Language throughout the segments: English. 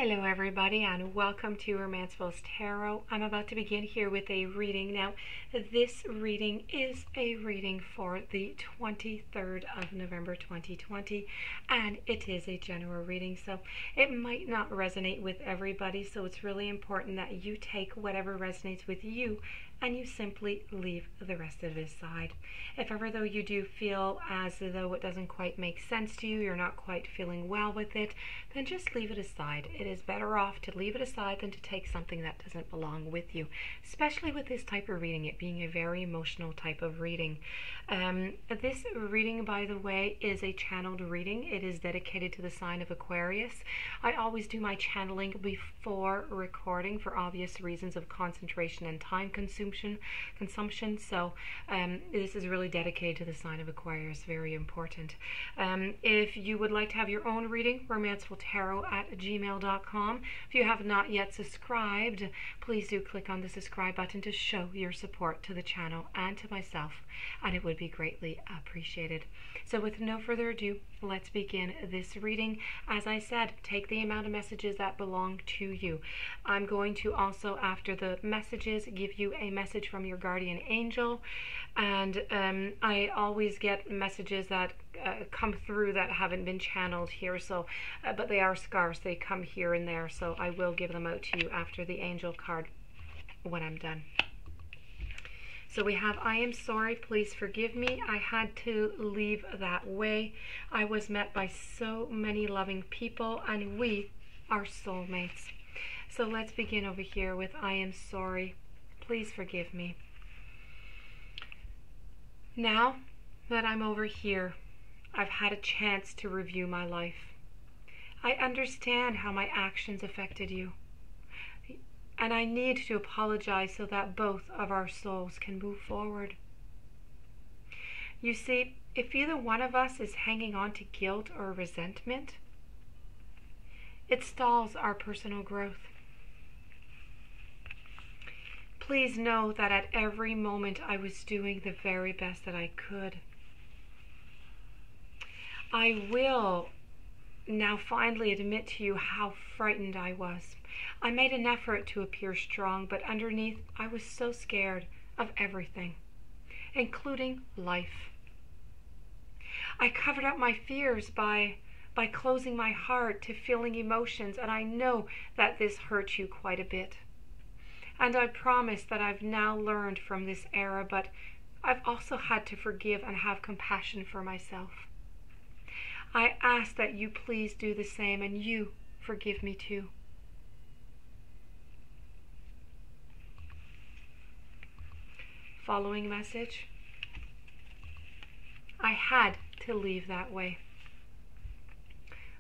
Hello everybody and welcome to Romanceful's Tarot. I'm about to begin here with a reading. Now, this reading is a reading for the 23rd of November 2020 and it is a general reading, so it might not resonate with everybody, so it's really important that you take whatever resonates with you and you simply leave the rest of it aside. If ever though you do feel as though it doesn't quite make sense to you, you're not quite feeling well with it, then just leave it aside. It is better off to leave it aside than to take something that doesn't belong with you, especially with this type of reading, it being a very emotional type of reading. This reading, by the way, is a channeled reading. It is dedicated to the sign of Aquarius. I always do my channeling before recording for obvious reasons of concentration and time consumption. So this is really dedicated to the sign of Aquarius. Very important. If you would like to have your own reading, romancefultarot@gmail.com. If you have not yet subscribed, please do click on the subscribe button to show your support to the channel and to myself, and it would be greatly appreciated. So with no further ado, let's begin this reading. As I said, take the amount of messages that belong to you. I'm going to also, after the messages, give you a message from your guardian angel, and I always get messages that come through that haven't been channeled here, so but they are scarce. They come here and there, so I will give them out to you after the angel card when I'm done. So we have, I am sorry, please forgive me. I had to leave that way. I was met by so many loving people and we are soulmates. So let's begin over here with, I am sorry, please forgive me. Now that I'm over here, I've had a chance to review my life. I understand how my actions affected you. And I need to apologize so that both of our souls can move forward. You see, if either one of us is hanging on to guilt or resentment, it stalls our personal growth. Please know that at every moment I was doing the very best that I could. I will now finally admit to you how frightened I was. I made an effort to appear strong, but underneath I was so scared of everything, including life. I covered up my fears by closing my heart to feeling emotions, and I know that this hurt you quite a bit. And I promise that I've now learned from this era, but I've also had to forgive and have compassion for myself. I ask that you please do the same and you forgive me too. Following message. I had to leave that way.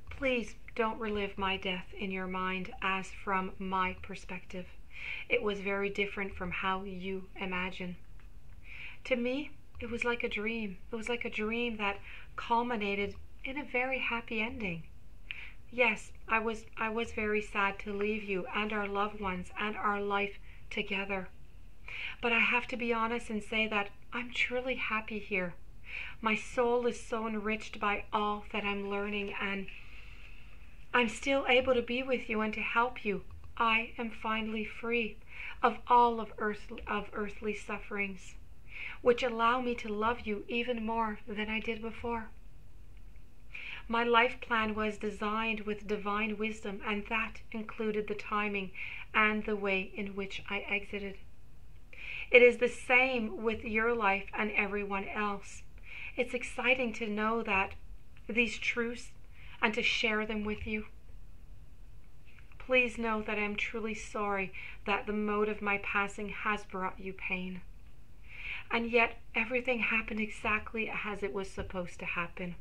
Please don't relive my death in your mind as from my perspective. It was very different from how you imagine. To me, it was like a dream. It was like a dream that culminated in a very happy ending. Yes, I was very sad to leave you and our loved ones and our life together. But I have to be honest and say that I'm truly happy here. My soul is so enriched by all that I'm learning, and I'm still able to be with you and to help you. I am finally free of all of earthly sufferings, which allow me to love you even more than I did before. My life plan was designed with divine wisdom, and that included the timing and the way in which I exited. It is the same with your life and everyone else. It's exciting to know that these truths and to share them with you. Please know that I am truly sorry that the mode of my passing has brought you pain. And yet everything happened exactly as it was supposed to happen.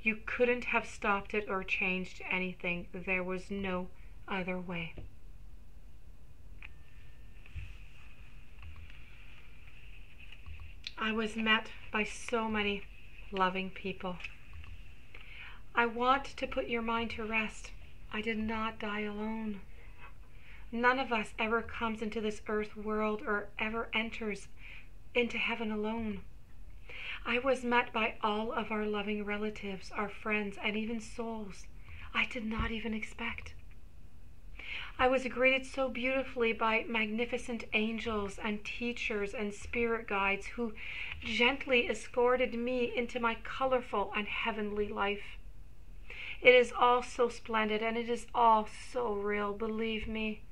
You couldn't have stopped it or changed anything. There was no other way. I was met by so many loving people. I want to put your mind to rest. I did not die alone. None of us ever comes into this earth world or ever enters into heaven alone. I was met by all of our loving relatives, our friends, and even souls I did not even expect. I was greeted so beautifully by magnificent angels and teachers and spirit guides who gently escorted me into my colorful and heavenly life. It is all so splendid and it is all so real, believe me.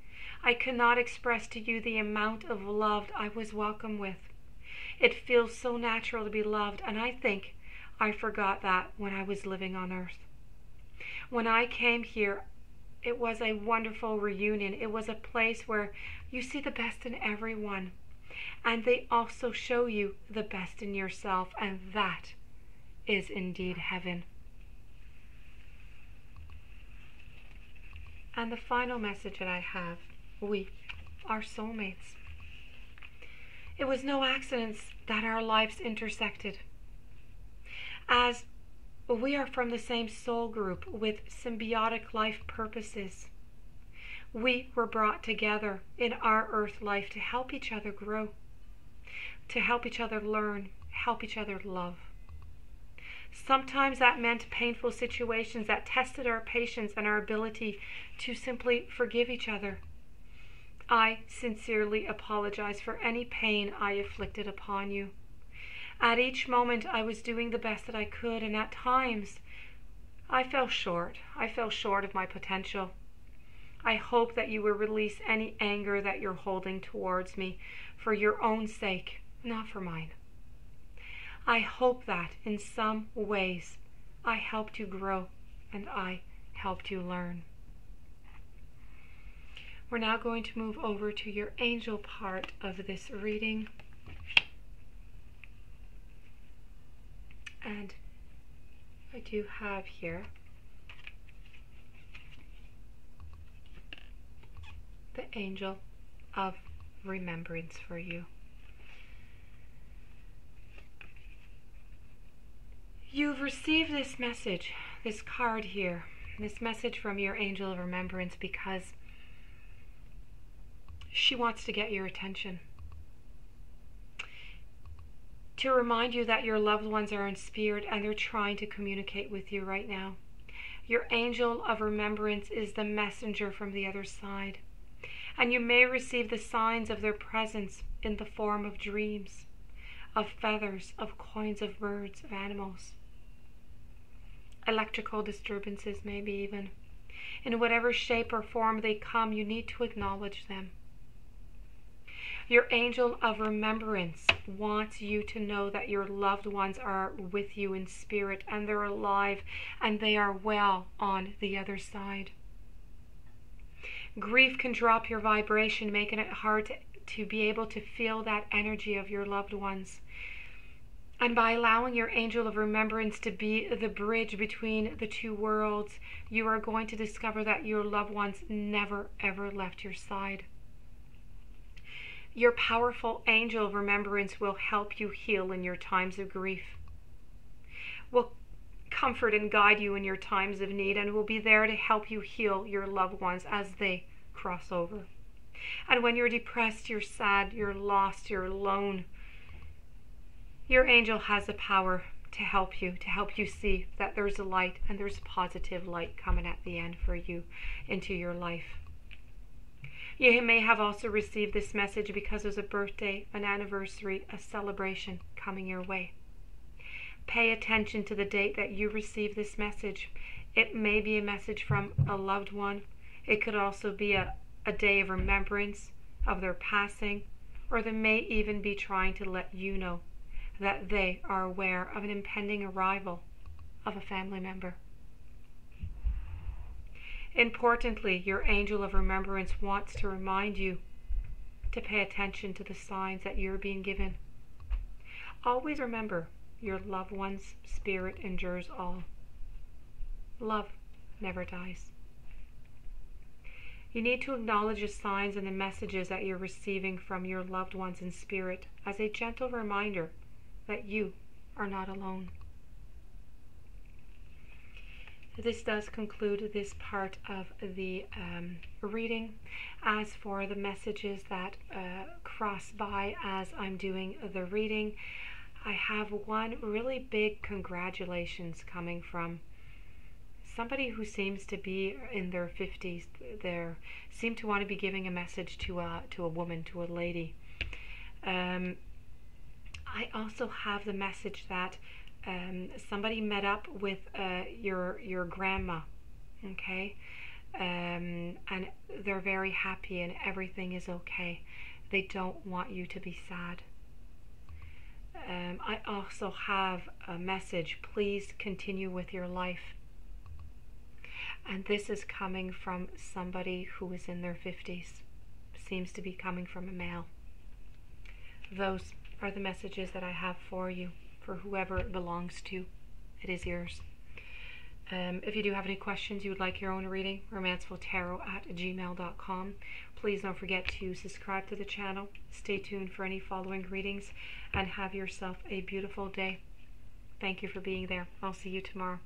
I cannot express to you the amount of love I was welcomed with. It feels so natural to be loved, and I think I forgot that when I was living on earth. When I came here, it was a wonderful reunion. It was a place where you see the best in everyone, and they also show you the best in yourself, and that is indeed heaven. And the final message that I have, we are soulmates. It was no accident that our lives intersected, as we are from the same soul group with symbiotic life purposes. We were brought together in our earth life to help each other grow, to help each other learn, help each other love. Sometimes that meant painful situations that tested our patience and our ability to simply forgive each other. I sincerely apologize for any pain I afflicted upon you. At each moment I was doing the best that I could, and at times I fell short. I fell short of my potential. I hope that you will release any anger that you're holding towards me for your own sake, not for mine. I hope that in some ways I helped you grow and I helped you learn. We're now going to move over to your angel part of this reading. And I do have here the angel of remembrance for you. You've received this message, this card here, this message from your angel of remembrance because she wants to get your attention. To remind you that your loved ones are in spirit and they're trying to communicate with you right now. Your angel of remembrance is the messenger from the other side, and you may receive the signs of their presence in the form of dreams, of feathers, of coins of birds, of animals, electrical disturbances maybe even. In whatever shape or form they come, you need to acknowledge them. Your angel of remembrance wants you to know that your loved ones are with you in spirit and they're alive and they are well on the other side. Grief can drop your vibration, making it hard to be able to feel that energy of your loved ones. And by allowing your angel of remembrance to be the bridge between the two worlds, you are going to discover that your loved ones never ever left your side. Your powerful angel of remembrance will help you heal in your times of grief, will comfort and guide you in your times of need, and will be there to help you heal your loved ones as they cross over. And when you're depressed, you're sad, you're lost, you're alone, your angel has the power to help you see that there's a light and there's positive light coming at the end for you into your life. You may have also received this message because there's a birthday, an anniversary, a celebration coming your way. Pay attention to the date that you receive this message. It may be a message from a loved one. It could also be a day of remembrance of their passing, or they may even be trying to let you know that they are aware of an impending arrival of a family member. Importantly, your angel of remembrance wants to remind you to pay attention to the signs that you're being given. Always remember, your loved one's spirit endures all. Love never dies. You need to acknowledge the signs and the messages that you're receiving from your loved ones in spirit as a gentle reminder that you are not alone. This does conclude this part of the reading. As for the messages that cross by as I'm doing the reading, I have one really big congratulations coming from somebody who seems to be in their 50s. They seem to want to be giving a message to a woman, to a lady. I also have the message that somebody met up with your grandma, okay, and they're very happy and everything is okay. They don't want you to be sad. I also have a message: please continue with your life. And this is coming from somebody who is in their 50s. Seems to be coming from a male. Those are the messages that I have for you, for whoever it belongs to. It is yours. If you do have any questions, you would like your own reading, romancefultarot@gmail.com. Please don't forget to subscribe to the channel. Stay tuned for any following readings, and have yourself a beautiful day. Thank you for being there. I'll see you tomorrow.